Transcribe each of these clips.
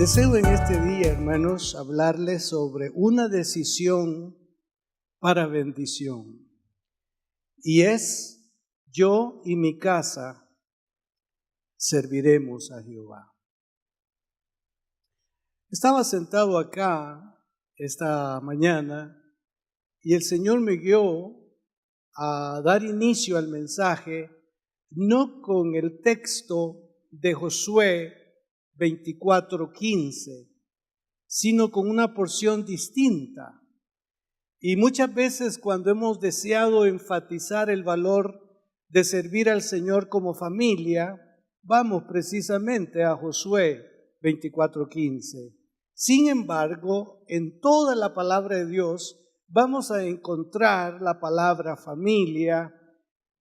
Deseo en este día, hermanos, hablarles sobre una decisión para bendición. Y es: yo y mi casa serviremos a Jehová. Estaba sentado acá esta mañana y el Señor me guió a dar inicio al mensaje, no con el texto de Josué 24:15, sino con una porción distinta. Y muchas veces cuando hemos deseado enfatizar el valor de servir al Señor como familia, vamos precisamente a Josué 24:15. Sin embargo, en toda la palabra de Dios vamos a encontrar la palabra familia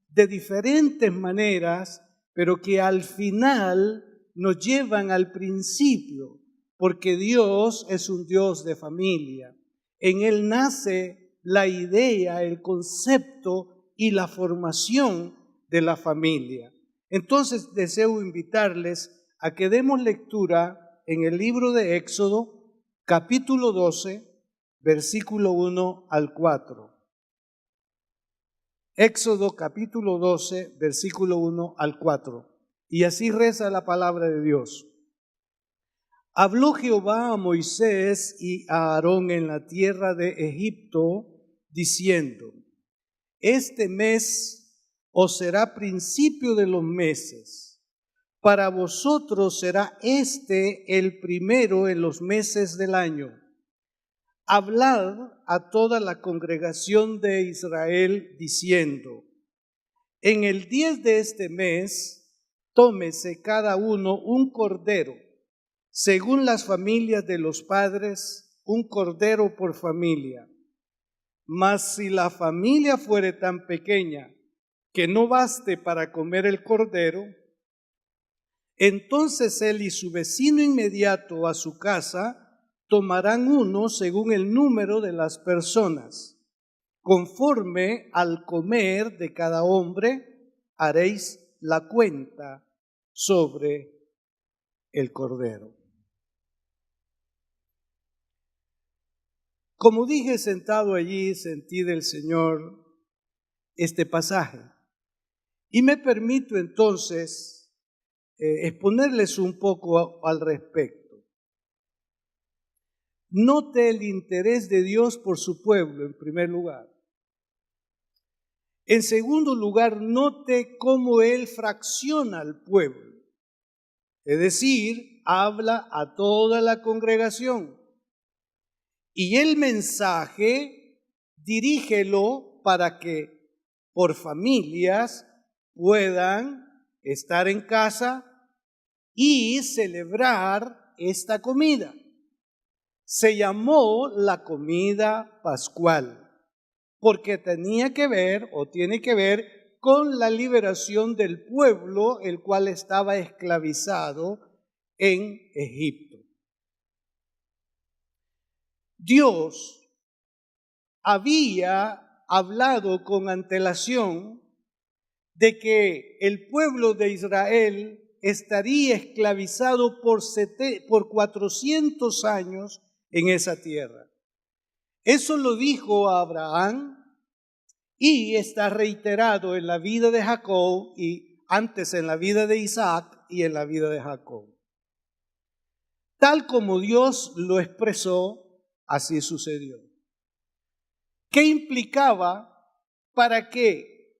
de diferentes maneras, pero que al final nos llevan al principio, porque Dios es un Dios de familia. En Él nace la idea, el concepto y la formación de la familia. Entonces deseo invitarles a que demos lectura en el libro de Éxodo, capítulo 12, versículo 1 al 4. Éxodo capítulo 12, versículo 1 al 4. Y así reza la palabra de Dios. Habló Jehová a Moisés y a Aarón en la tierra de Egipto, diciendo: este mes os será principio de los meses. Para vosotros será este el primero en los meses del año. Hablad a toda la congregación de Israel diciendo: en el 10 de este mes, tómese cada uno un cordero, según las familias de los padres, un cordero por familia. Mas si la familia fuere tan pequeña que no baste para comer el cordero, entonces él y su vecino inmediato a su casa tomarán uno según el número de las personas. Conforme al comer de cada hombre, haréis la cuenta sobre el cordero. Como dije, sentado allí, sentí del Señor este pasaje. Y me permito entonces exponerles un poco al respecto. Note el interés de Dios por su pueblo, en primer lugar. En segundo lugar, note cómo Él fracciona al pueblo. Es decir, habla a toda la congregación. Y el mensaje dirígelo para que por familias puedan estar en casa y celebrar esta comida. Se llamó la comida pascual, porque tenía que ver o tiene que ver con la liberación del pueblo, el cual estaba esclavizado en Egipto. Dios había hablado con antelación de que el pueblo de Israel estaría esclavizado por 400 años en esa tierra. Eso lo dijo a Abraham y está reiterado en la vida de Jacob y antes en la vida de Isaac y en la vida de Jacob. Tal como Dios lo expresó, así sucedió. ¿Qué implicaba para que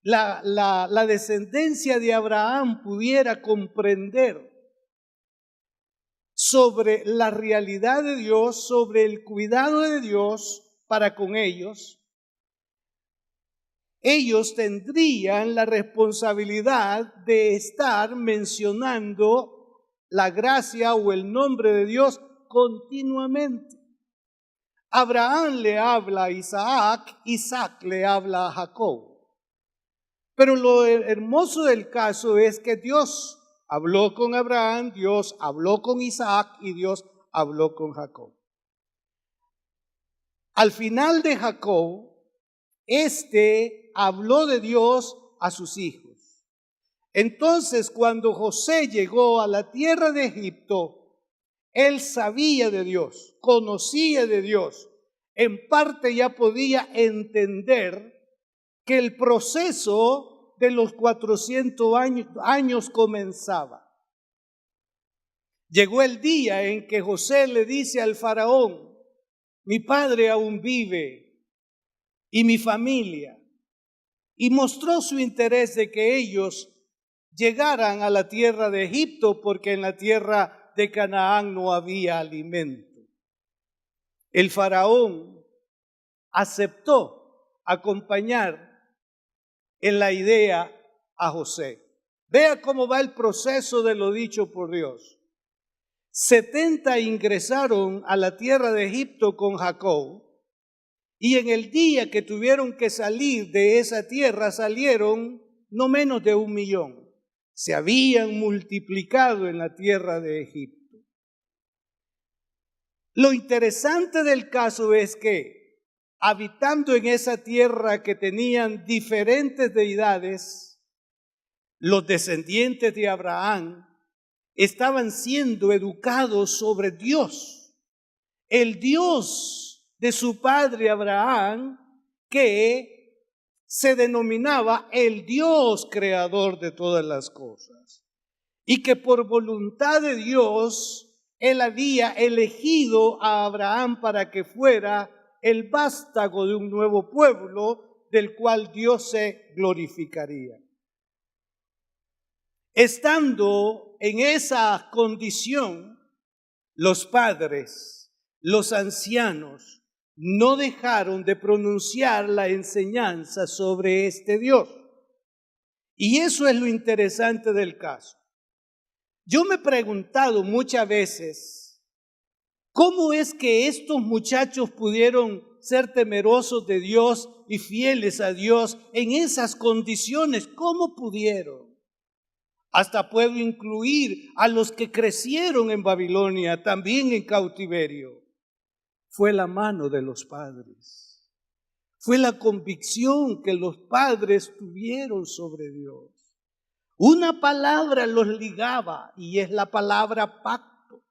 la descendencia de Abraham pudiera comprender sobre la realidad de Dios, sobre el cuidado de Dios para con ellos? Ellos tendrían la responsabilidad de estar mencionando la gracia o el nombre de Dios continuamente. Abraham le habla a Isaac, Isaac le habla a Jacob. Pero lo hermoso del caso es que Dios habló con Abraham, Dios habló con Isaac y Dios habló con Jacob. Al final de Jacob, habló de Dios a sus hijos. Entonces, cuando José llegó a la tierra de Egipto, Él sabía de Dios, conocía de Dios. En parte ya podía entender que el proceso de los 400 años comenzaba. Llegó el día en que José le dice al faraón: mi padre aún vive y mi familia. Y mostró su interés de que ellos llegaran a la tierra de Egipto, porque en la tierra de Canaán no había alimento. El faraón aceptó acompañar en la idea a José. Vea cómo va el proceso de lo dicho por Dios. 70 ingresaron a la tierra de Egipto con Jacob, y en el día que tuvieron que salir de esa tierra salieron no menos de 1.000.000. Se habían multiplicado en la tierra de Egipto. Lo interesante del caso es que, habitando en esa tierra que tenían diferentes deidades, los descendientes de Abraham estaban siendo educados sobre Dios, el Dios de su padre Abraham, que se denominaba el Dios creador de todas las cosas, y que por voluntad de Dios Él había elegido a Abraham para que fuera el vástago de un nuevo pueblo del cual Dios se glorificaría. Estando en esa condición, los padres, los ancianos, no dejaron de pronunciar la enseñanza sobre este Dios. Y eso es lo interesante del caso. Yo me he preguntado muchas veces, ¿cómo es que estos muchachos pudieron ser temerosos de Dios y fieles a Dios en esas condiciones? ¿Cómo pudieron? Hasta puedo incluir a los que crecieron en Babilonia, también en cautiverio. Fue la mano de los padres. Fue la convicción que los padres tuvieron sobre Dios. Una palabra los ligaba, y es la palabra pacto.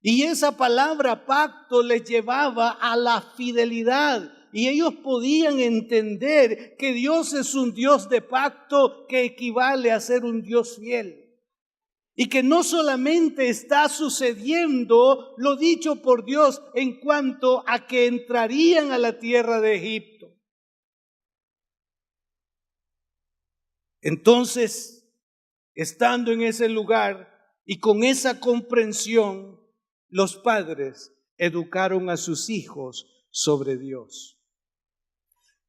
Y esa palabra pacto les llevaba a la fidelidad. Y ellos podían entender que Dios es un Dios de pacto que equivale a ser un Dios fiel. Y que no solamente está sucediendo lo dicho por Dios en cuanto a que entrarían a la tierra de Egipto. Entonces, estando en ese lugar y con esa comprensión, los padres educaron a sus hijos sobre Dios.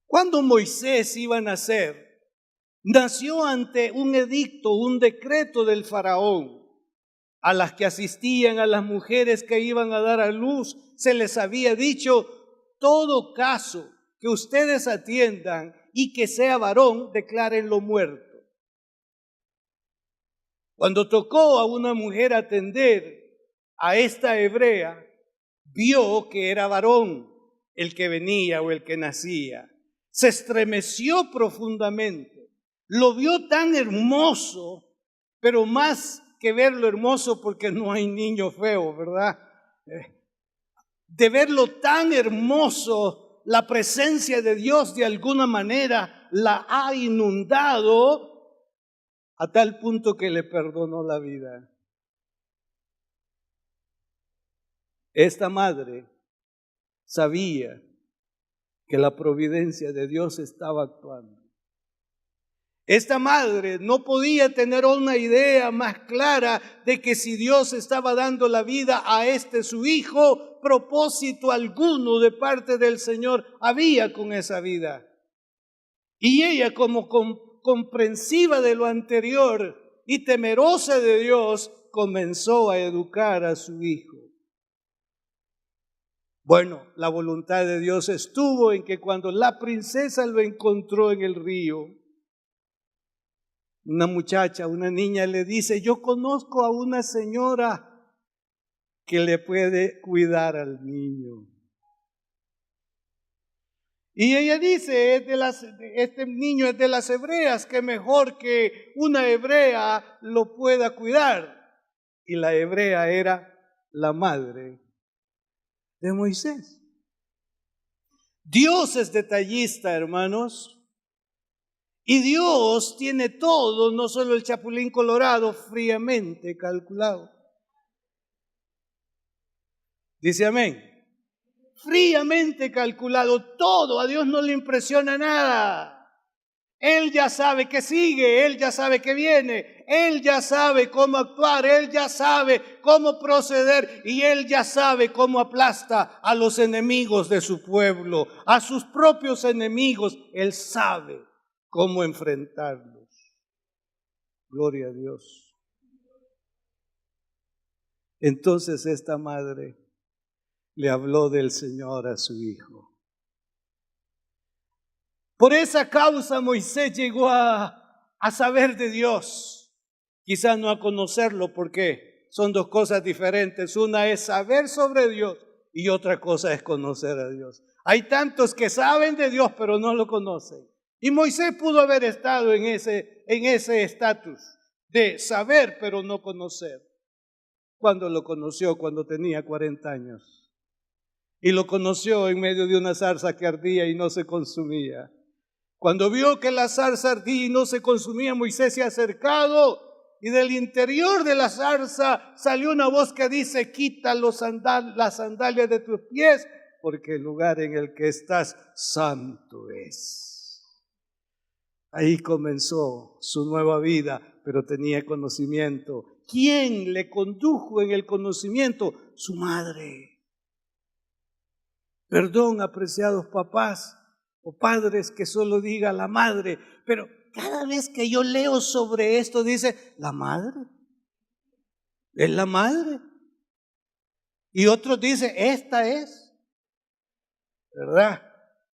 Cuando Moisés iba a nacer, nació ante un edicto, un decreto del faraón. A las que asistían, a las mujeres que iban a dar a luz, se les había dicho: todo caso que ustedes atiendan y que sea varón, declárenlo muerto. Cuando tocó a una mujer atender a esta hebrea, vio que era varón el que venía o el que nacía. Se estremeció profundamente. Lo vio tan hermoso, pero más que verlo hermoso, porque no hay niño feo, ¿verdad? De verlo tan hermoso, la presencia de Dios de alguna manera la ha inundado a tal punto que le perdonó la vida. Esta madre sabía que la providencia de Dios estaba actuando. Esta madre no podía tener una idea más clara de que si Dios estaba dando la vida a su hijo, propósito alguno de parte del Señor había con esa vida. Y ella, como comprensiva de lo anterior y temerosa de Dios, comenzó a educar a su hijo. Bueno, la voluntad de Dios estuvo en que cuando la princesa lo encontró en el río, una muchacha, una niña le dice: yo conozco a una señora que le puede cuidar al niño. Y ella dice: este niño es de las hebreas, que mejor que una hebrea lo pueda cuidar. Y la hebrea era la madre de Moisés. Dios es detallista, hermanos. Y Dios tiene todo, no solo el chapulín colorado, fríamente calculado. Dice amén. Fríamente calculado todo, a Dios no le impresiona nada. Él ya sabe que sigue, Él ya sabe que viene, Él ya sabe cómo actuar, Él ya sabe cómo proceder y Él ya sabe cómo aplasta a los enemigos de su pueblo, a sus propios enemigos. Él sabe cómo enfrentarlos. Gloria a Dios. Entonces esta madre le habló del Señor a su hijo. Por esa causa Moisés llegó a saber de Dios, quizás no a conocerlo, porque son dos cosas diferentes. Una es saber sobre Dios y otra cosa es conocer a Dios. Hay tantos que saben de Dios pero no lo conocen. Y Moisés pudo haber estado en ese estatus de saber pero no conocer. Cuando lo conoció, cuando tenía 40 años. Y lo conoció en medio de una zarza que ardía y no se consumía. Cuando vio que la zarza ardía y no se consumía, Moisés se ha acercado y del interior de la zarza salió una voz que dice: quita las sandalias de tus pies, porque el lugar en el que estás santo es. Ahí comenzó su nueva vida, pero tenía conocimiento. ¿Quién le condujo en el conocimiento? Su madre. Perdón, apreciados papás o padres, que solo diga la madre, pero cada vez que yo leo sobre esto dice, la madre, es la madre. Y otros dicen, esta es, ¿verdad?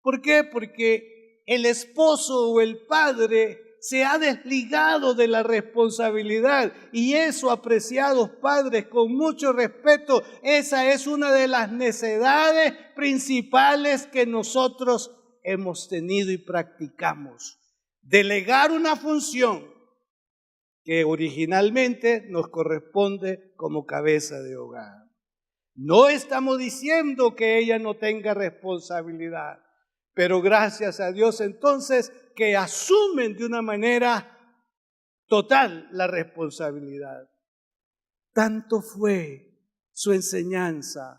¿Por qué? Porque el esposo o el padre se ha desligado de la responsabilidad, y eso, apreciados padres, con mucho respeto, esa es una de las necedades principales que nosotros hemos tenido y practicamos. Delegar una función que originalmente nos corresponde como cabeza de hogar. No estamos diciendo que ella no tenga responsabilidad, pero gracias a Dios entonces que asumen de una manera total la responsabilidad. Tanto fue su enseñanza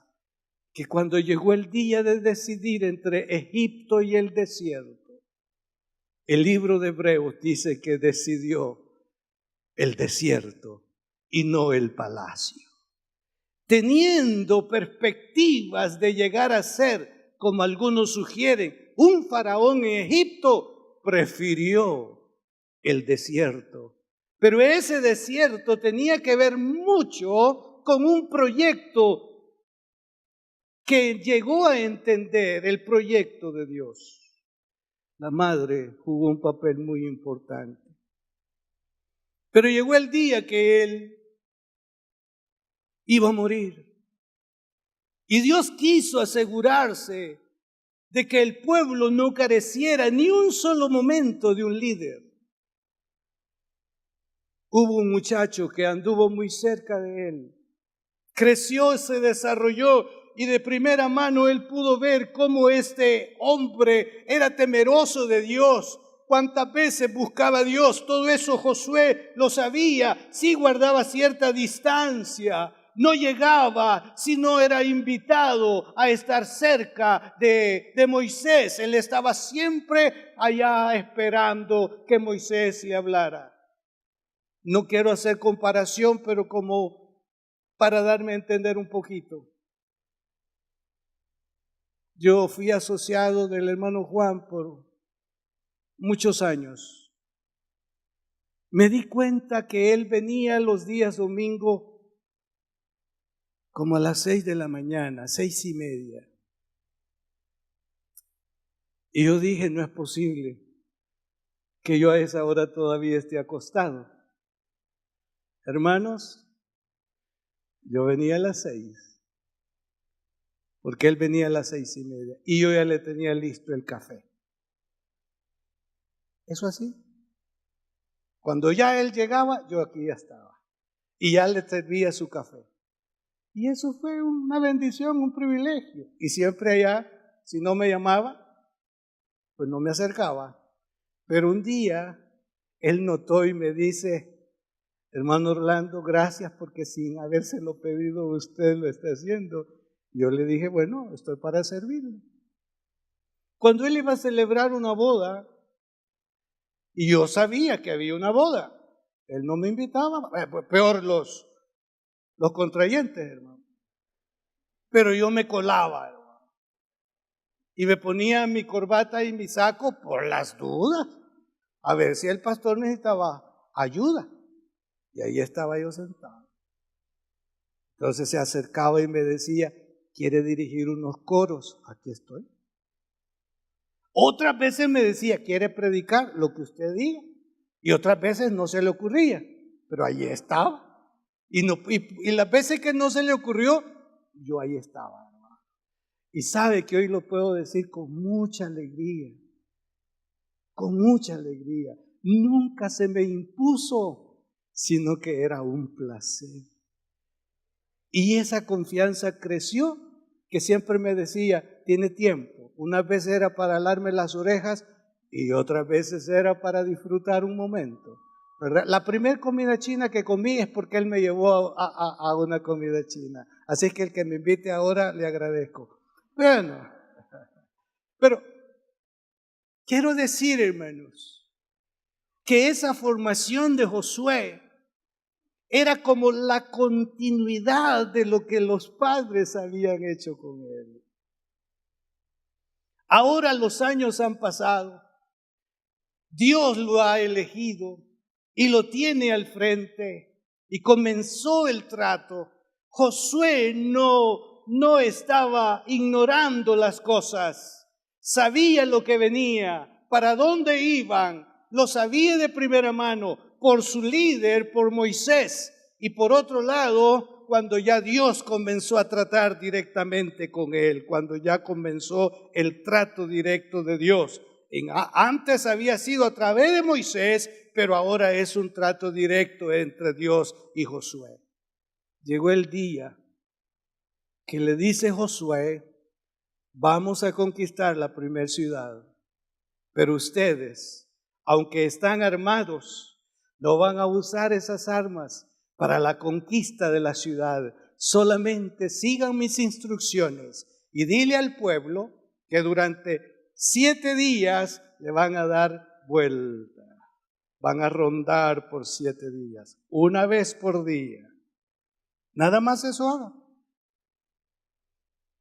que cuando llegó el día de decidir entre Egipto y el desierto, el libro de Hebreos dice que decidió el desierto y no el palacio. Teniendo perspectivas de llegar a ser, como algunos sugieren, un faraón en Egipto, prefirió el desierto. Pero ese desierto tenía que ver mucho con un proyecto que llegó a entender, el proyecto de Dios. La madre jugó un papel muy importante. Pero llegó el día que él iba a morir. Y Dios quiso asegurarse de que el pueblo no careciera ni un solo momento de un líder. Hubo un muchacho que anduvo muy cerca de él. Creció, se desarrolló y de primera mano él pudo ver cómo este hombre era temeroso de Dios. Cuántas veces buscaba a Dios, todo eso Josué lo sabía, sí guardaba cierta distancia, no llegaba si no era invitado a estar cerca de Moisés. Él estaba siempre allá esperando que Moisés le hablara. No quiero hacer comparación, pero como para darme a entender un poquito. Yo fui asociado del hermano Juan por muchos años. Me di cuenta que él venía los días domingo como a las 6 de la mañana, 6:30. Y yo dije, no es posible que yo a esa hora todavía esté acostado. Hermanos, yo venía a las 6, porque él venía a las 6:30 y yo ya le tenía listo el café. ¿Eso así? Cuando ya él llegaba, yo aquí ya estaba y ya le servía su café. Y eso fue una bendición, un privilegio. Y siempre allá, si no me llamaba, pues no me acercaba. Pero un día él notó y me dice: hermano Orlando, gracias porque sin habérselo pedido usted lo está haciendo. Yo le dije: bueno, estoy para servirle. Cuando él iba a celebrar una boda, y yo sabía que había una boda, él no me invitaba, peor los contrayentes, hermano. Pero yo me colaba, hermano, y me ponía mi corbata y mi saco por las dudas, a ver si el pastor necesitaba ayuda. Y ahí estaba yo sentado. Entonces se acercaba y me decía: ¿quiere dirigir unos coros? Aquí estoy. Otras veces me decía: ¿quiere predicar? Lo que usted diga. Y otras veces no se le ocurría, pero allí estaba. Y las veces que no se le ocurrió, yo ahí estaba, hermano. Y sabe que hoy lo puedo decir con mucha alegría, con mucha alegría. Nunca se me impuso, sino que era un placer. Y esa confianza creció, que siempre me decía: tiene tiempo. Unas veces era para alarme las orejas y otras veces era para disfrutar un momento, ¿verdad? La primera comida china que comí es porque él me llevó a una comida china. Así que el que me invite ahora le agradezco. Bueno, pero quiero decir, hermanos, que esa formación de Josué era como la continuidad de lo que los padres habían hecho con él. Ahora los años han pasado, Dios lo ha elegido y lo tiene al frente y comenzó el trato. Josué no estaba ignorando las cosas, sabía lo que venía, para dónde iban, lo sabía de primera mano por su líder, por Moisés, y por otro lado, cuando ya Dios comenzó a tratar directamente con él, cuando ya comenzó el trato directo de Dios. Antes había sido a través de Moisés, pero ahora es un trato directo entre Dios y Josué. Llegó el día que le dice Josué: vamos a conquistar la primera ciudad, pero ustedes, aunque están armados, no van a usar esas armas para la conquista de la ciudad. Solamente sigan mis instrucciones y dile al pueblo que durante 7 días le van a dar vuelta. Van a rondar por 7 días, una vez por día. Nada más eso haga.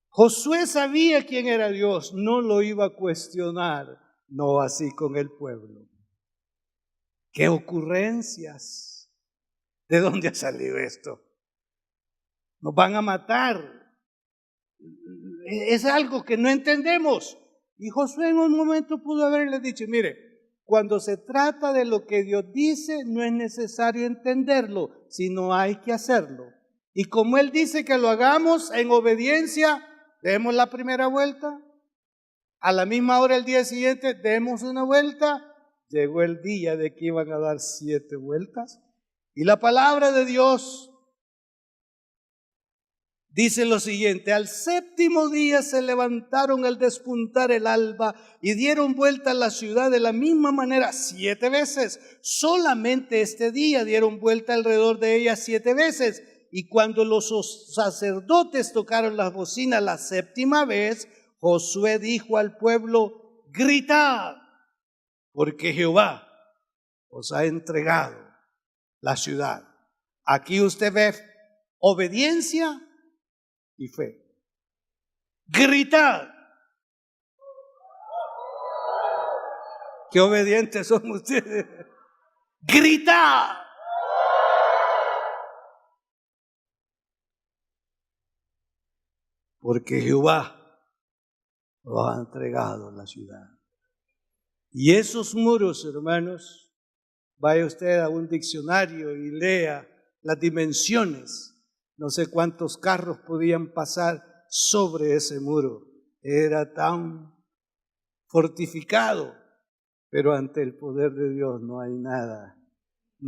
Josué sabía quién era Dios, no lo iba a cuestionar, no así con el pueblo. ¡Qué ocurrencias! ¿De dónde ha salido esto? Nos van a matar. Es algo que no entendemos. Y Josué en un momento pudo haberle dicho: mire, cuando se trata de lo que Dios dice, no es necesario entenderlo, sino hay que hacerlo. Y como Él dice que lo hagamos en obediencia, demos la primera vuelta. A la misma hora el día siguiente, demos una vuelta. Llegó el día de que iban a dar 7 vueltas. Y la palabra de Dios dice lo siguiente: al 7º día se levantaron al despuntar el alba y dieron vuelta a la ciudad de la misma manera 7 veces. Solamente este día dieron vuelta alrededor de ella 7 veces. Y cuando los sacerdotes tocaron las bocinas la 7ª vez, Josué dijo al pueblo: gritad, porque Jehová os ha entregado la ciudad. Aquí usted ve obediencia y fe. Gritad. Qué obedientes son ustedes. Gritad. Porque Jehová os ha entregado la ciudad. Y esos muros, hermanos, vaya usted a un diccionario y lea las dimensiones. No sé cuántos carros podían pasar sobre ese muro. Era tan fortificado, pero ante el poder de Dios no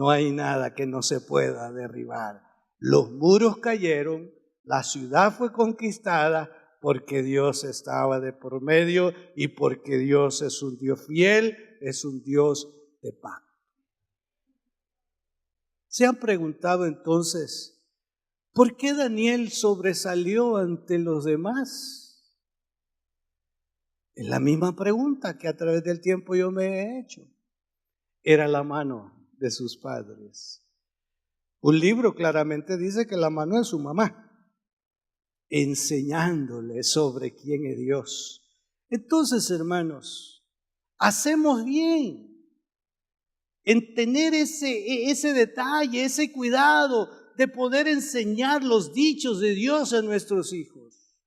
hay nada que no se pueda derribar. Los muros cayeron, La ciudad fue conquistada porque Dios estaba de por medio y porque Dios es un Dios fiel, es un Dios de pacto. ¿Se han preguntado entonces por qué Daniel sobresalió ante los demás? Es la misma pregunta que a través del tiempo yo me he hecho. Era la mano de sus padres. Un libro claramente dice que la mano es su mamá, enseñándole sobre quién es Dios. Entonces, hermanos, hacemos bien en tener ese detalle, ese cuidado de poder enseñar los dichos de Dios a nuestros hijos.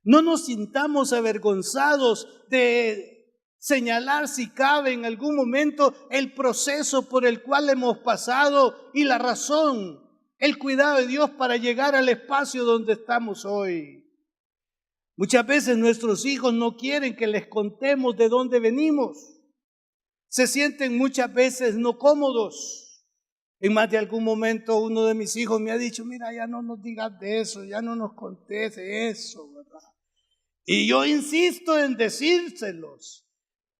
No nos sintamos avergonzados de señalar, si cabe, en algún momento el proceso por el cual hemos pasado y la razón, el cuidado de Dios para llegar al espacio donde estamos hoy. Muchas veces nuestros hijos no quieren que les contemos de dónde venimos. Se sienten muchas veces no cómodos. En más de algún momento uno de mis hijos me ha dicho, mira, ya no nos digas de eso, ya no nos contés de eso, ¿verdad? Y yo insisto en decírselos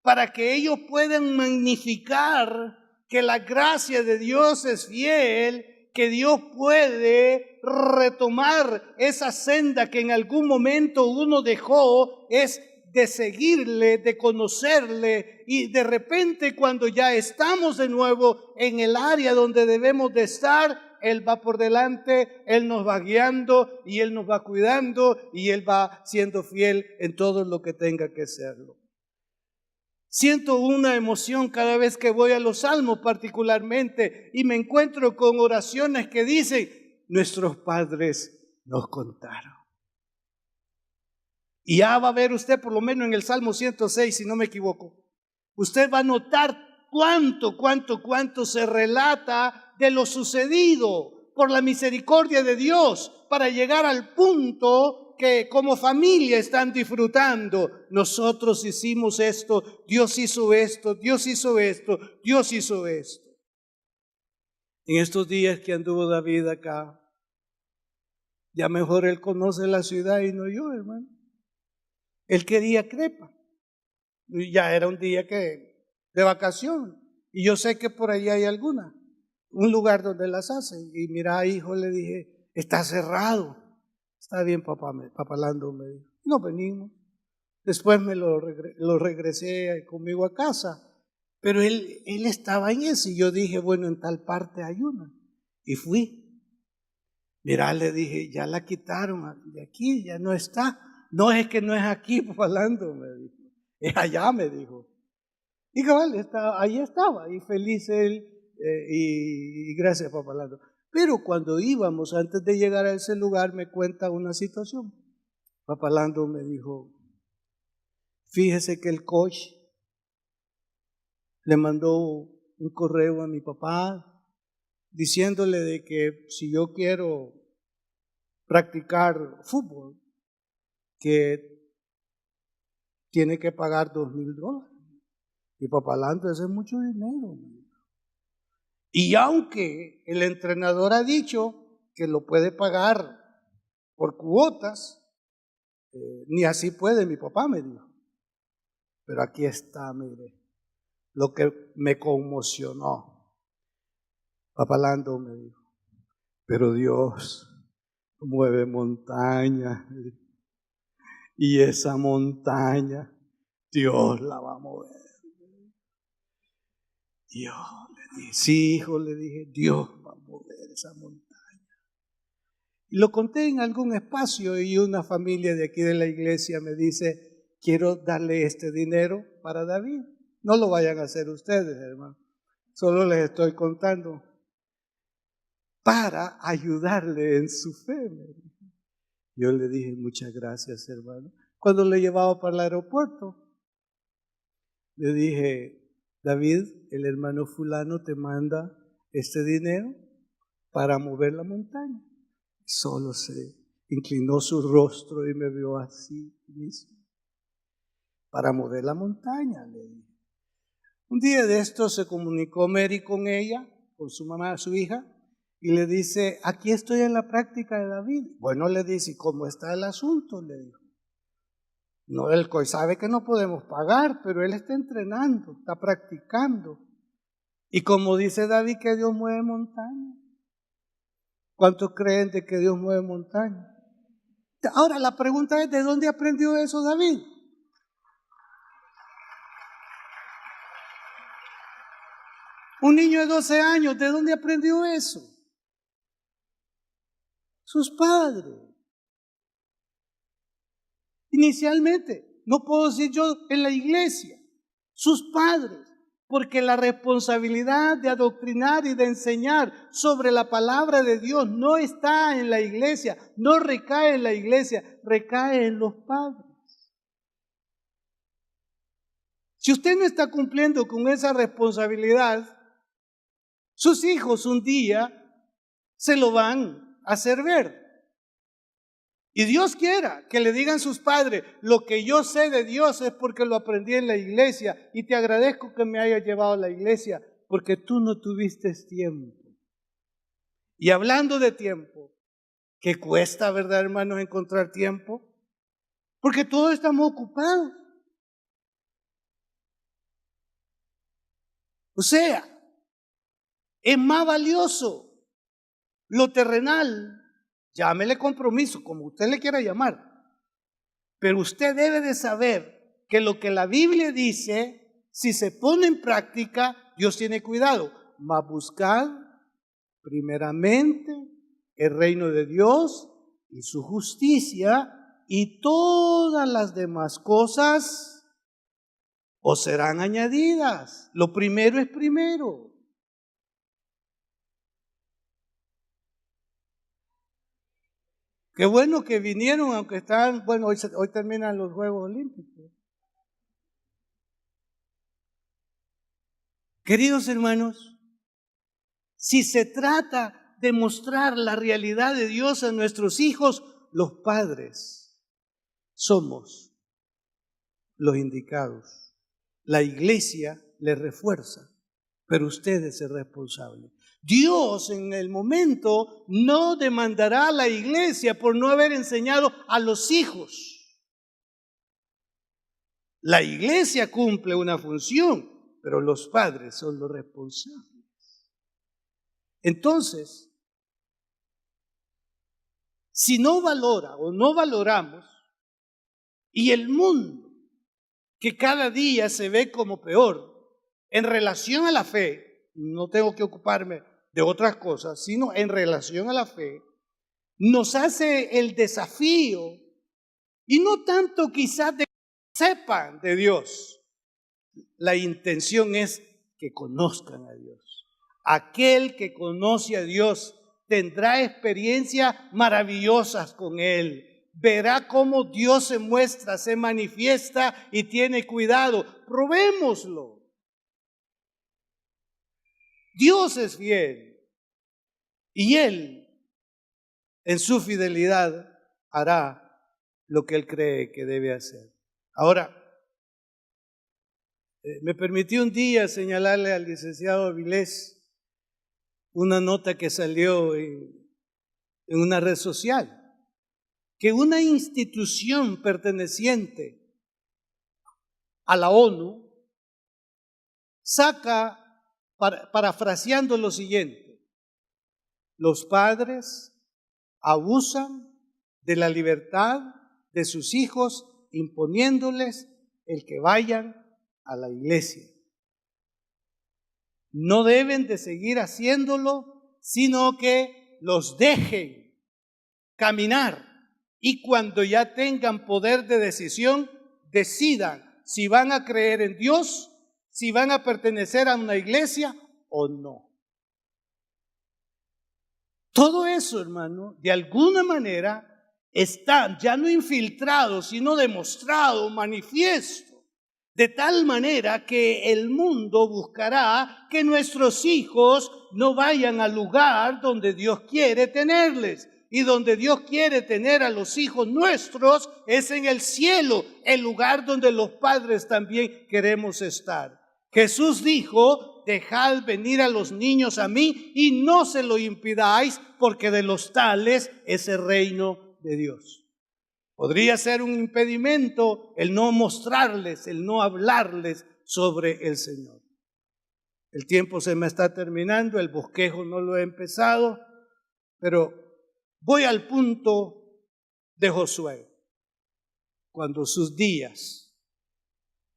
para que ellos puedan magnificar que la gracia de Dios es fiel, que Dios puede retomar esa senda que en algún momento uno dejó, es de seguirle, de conocerle, y de repente cuando ya estamos de nuevo en el área donde debemos de estar, Él va por delante, Él nos va guiando y Él nos va cuidando y Él va siendo fiel en todo lo que tenga que serlo. Siento una emoción cada vez que voy a los salmos particularmente y me encuentro con oraciones que dicen, nuestros padres nos contaron. Y ya va a ver usted, por lo menos en el Salmo 106, si no me equivoco, usted va a notar cuánto se relata de lo sucedido por la misericordia de Dios para llegar al punto que como familia están disfrutando. Nosotros hicimos esto, Dios hizo esto, Dios hizo esto, Dios hizo esto. En estos días que anduvo David acá, ya mejor él conoce la ciudad y no yo, hermano. Él quería crepa. Y ya era un día de vacación. Y yo sé que por ahí hay alguna, un lugar donde las hacen. Y mira, hijo, le dije, está cerrado. Está bien, papá, papalando me dijo. No venimos. Después me lo regresé conmigo a casa. Pero él estaba en eso. Y yo dije, bueno, en tal parte hay una. Y fui. Mira, le dije, ya la quitaron de aquí, ya no está. No es que no es aquí, papalando, me dijo. Es allá, me dijo. Y cabal, ahí estaba, y feliz él, y gracias, papalando. Pero cuando íbamos, antes de llegar a ese lugar, me cuenta una situación. Papalando me dijo, fíjese que el coach le mandó un correo a mi papá diciéndole de que si yo quiero practicar fútbol, que tiene que pagar $2,000. Y papalando, ese es mucho dinero. Y aunque el entrenador ha dicho que lo puede pagar por cuotas, ni así puede mi papá, me dijo. Pero aquí está, mire, lo que me conmocionó. Papalando me dijo, pero Dios mueve montañas. Y esa montaña, Dios la va a mover. Dios le dije, sí, hijo, le dije, Dios va a mover esa montaña. Y lo conté en algún espacio y una familia de aquí de la iglesia me dice, quiero darle este dinero para David. No lo vayan a hacer ustedes, hermano. Solo les estoy contando para ayudarle en su fe. Yo le dije, muchas gracias, hermano. Cuando le llevaba para el aeropuerto, le dije, David, el hermano fulano te manda este dinero para mover la montaña. Solo se inclinó su rostro y me vio así mismo. Para mover la montaña, le dije. Un día de esto se comunicó Mary con ella, con su mamá, su hija, y le dice, aquí estoy en la práctica de David. Bueno, le dice, ¿y cómo está el asunto? Le dijo. No, él sabe que no podemos pagar, pero él está entrenando, está practicando. Y como dice David que Dios mueve montañas. ¿Cuántos creen de que Dios mueve montañas? Ahora la pregunta es, ¿de dónde aprendió eso David? Un niño de 12 años, ¿de dónde aprendió eso? Sus padres. Inicialmente, no puedo decir yo en la iglesia, sus padres, porque la responsabilidad de adoctrinar y de enseñar sobre la palabra de Dios no está en la iglesia, no recae en la iglesia, recae en los padres. Si usted no está cumpliendo con esa responsabilidad, sus hijos un día se lo van a hacer ver. Y Dios quiera que le digan sus padres, lo que yo sé de Dios es porque lo aprendí en la iglesia y te agradezco que me hayas llevado a la iglesia porque tú no tuviste tiempo. Y hablando de tiempo, ¿qué cuesta, verdad, hermanos, encontrar tiempo? Porque todos estamos ocupados. O sea, es más valioso lo terrenal, llámele compromiso, como usted le quiera llamar, pero usted debe de saber que lo que la Biblia dice, si se pone en práctica, Dios tiene cuidado. Mas buscad primeramente el reino de Dios y su justicia, y todas las demás cosas os serán añadidas. Lo primero es primero. Qué bueno que vinieron, aunque están, bueno, hoy terminan los Juegos Olímpicos. Queridos hermanos, si se trata de mostrar la realidad de Dios a nuestros hijos, los padres somos los indicados. La iglesia les refuerza, pero usted es el responsable. Dios en el momento no demandará a la iglesia por no haber enseñado a los hijos. La iglesia cumple una función, pero los padres son los responsables. Entonces, si no valora o no valoramos, y el mundo que cada día se ve como peor en relación a la fe, no tengo que ocuparme de otras cosas, sino en relación a la fe, nos hace el desafío, y no tanto quizás de que sepan de Dios, la intención es que conozcan a Dios. Aquel que conoce a Dios tendrá experiencias maravillosas con Él. Verá cómo Dios se muestra, se manifiesta y tiene cuidado. Probémoslo. Dios es fiel y Él, en su fidelidad, hará lo que Él cree que debe hacer. Ahora, me permití un día señalarle al licenciado Avilés una nota que salió en una red social, que una institución perteneciente a la ONU saca, parafraseando lo siguiente: los padres abusan de la libertad de sus hijos imponiéndoles el que vayan a la iglesia. No deben de seguir haciéndolo, sino que los dejen caminar y cuando ya tengan poder de decisión, decidan si van a creer en Dios, si van a pertenecer a una iglesia o no. Todo eso, hermano, de alguna manera está ya no infiltrado, sino demostrado, manifiesto. De tal manera que el mundo buscará que nuestros hijos no vayan al lugar donde Dios quiere tenerles. Y donde Dios quiere tener a los hijos nuestros es en el cielo, el lugar donde los padres también queremos estar. Jesús dijo, dejad venir a los niños a mí y no se lo impidáis, porque de los tales es el reino de Dios. Podría ser un impedimento el no mostrarles, el no hablarles sobre el Señor. El tiempo se me está terminando, el bosquejo no lo he empezado, pero voy al punto de Josué. Cuando sus días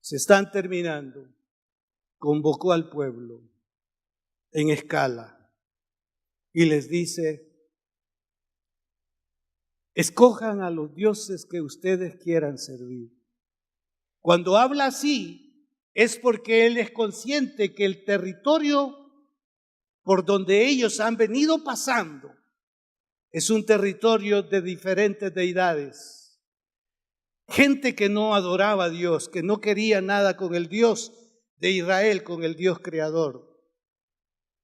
se están terminando, convocó al pueblo en escala y les dice: escojan a los dioses que ustedes quieran servir. Cuando habla así, es porque él es consciente que el territorio por donde ellos han venido pasando es un territorio de diferentes deidades. Gente que no adoraba a Dios, que no quería nada con el Dios de Israel, con el Dios creador.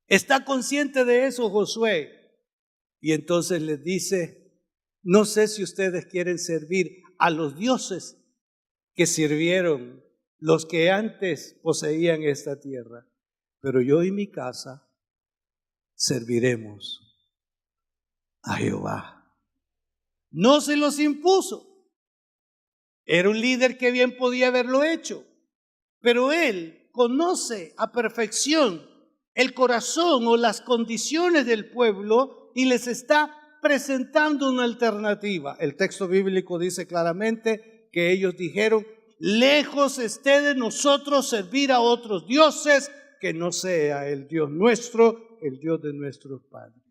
Está consciente de eso Josué. Y entonces les dice: no sé si ustedes quieren servir a los dioses que sirvieron los que antes poseían esta tierra, pero yo y mi casa serviremos a Jehová. No se los impuso. Era un líder que bien podía haberlo hecho, pero él conoce a perfección el corazón o las condiciones del pueblo y les está presentando una alternativa. El texto bíblico dice claramente que ellos dijeron: lejos esté de nosotros servir a otros dioses que no sea el Dios nuestro, el Dios de nuestros padres.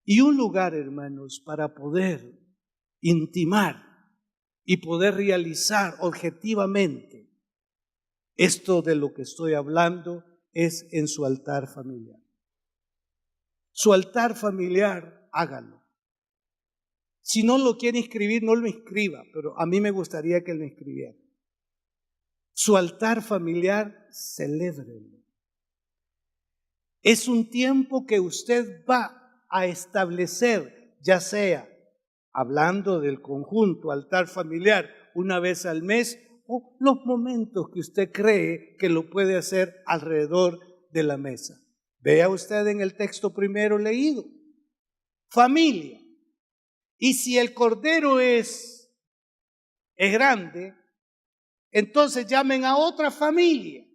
Y un lugar, hermanos, para poder intimar y poder realizar objetivamente esto de lo que estoy hablando es en su altar familiar. Su altar familiar, hágalo. Si no lo quiere inscribir, no lo inscriba, pero a mí me gustaría que lo inscribiera. Su altar familiar, celébrelo. Es un tiempo que usted va a establecer, ya sea hablando del conjunto altar familiar una vez al mes, o los momentos que usted cree que lo puede hacer alrededor de la mesa. Vea usted en el texto primero leído: familia. Y si el cordero es grande, entonces llamen a otra familia.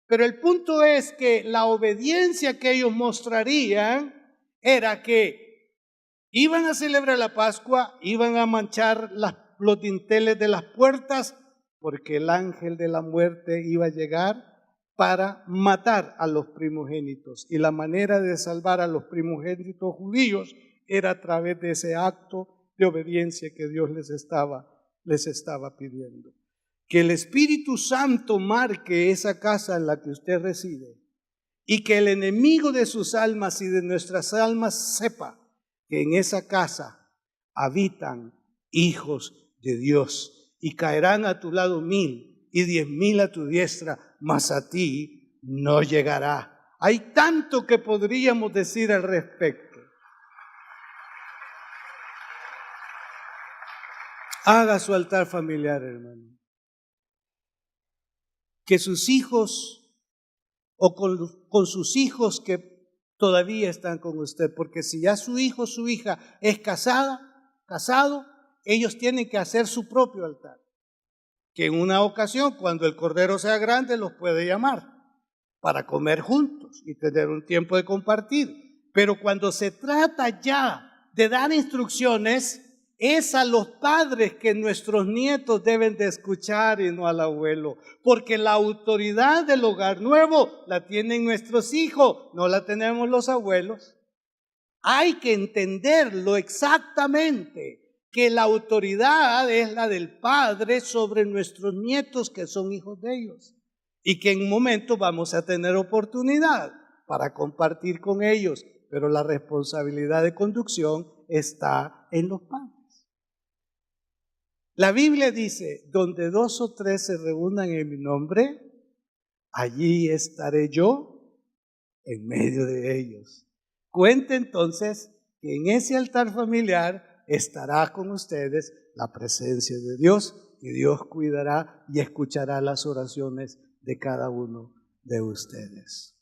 Pero el punto es que la obediencia que ellos mostrarían era que iban a celebrar la Pascua, iban a manchar los dinteles de las puertas, porque el ángel de la muerte iba a llegar para matar a los primogénitos. Y la manera de salvar a los primogénitos judíos era a través de ese acto de obediencia que Dios les estaba pidiendo. Que el Espíritu Santo marque esa casa en la que usted reside y que el enemigo de sus almas y de nuestras almas sepa que en esa casa habitan hijos de Dios y caerán a tu lado 1000 y 10,000 a tu diestra, mas a ti no llegará. Hay tanto que podríamos decir al respecto. Haga su altar familiar, hermano. Que sus hijos o con sus hijos que todavía están con usted, porque si ya su hijo o su hija es casado, ellos tienen que hacer su propio altar. Que en una ocasión, cuando el cordero sea grande, los puede llamar para comer juntos y tener un tiempo de compartir. Pero cuando se trata ya de dar instrucciones, es a los padres que nuestros nietos deben de escuchar y no al abuelo, porque la autoridad del hogar nuevo la tienen nuestros hijos, no la tenemos los abuelos. Hay que entenderlo exactamente, que la autoridad es la del padre sobre nuestros nietos que son hijos de ellos y que en un momento vamos a tener oportunidad para compartir con ellos, pero la responsabilidad de conducción está en los padres. La Biblia dice: donde 2 o 3 se reúnan en mi nombre, allí estaré yo en medio de ellos. Cuente entonces que en ese altar familiar estará con ustedes la presencia de Dios y Dios cuidará y escuchará las oraciones de cada uno de ustedes.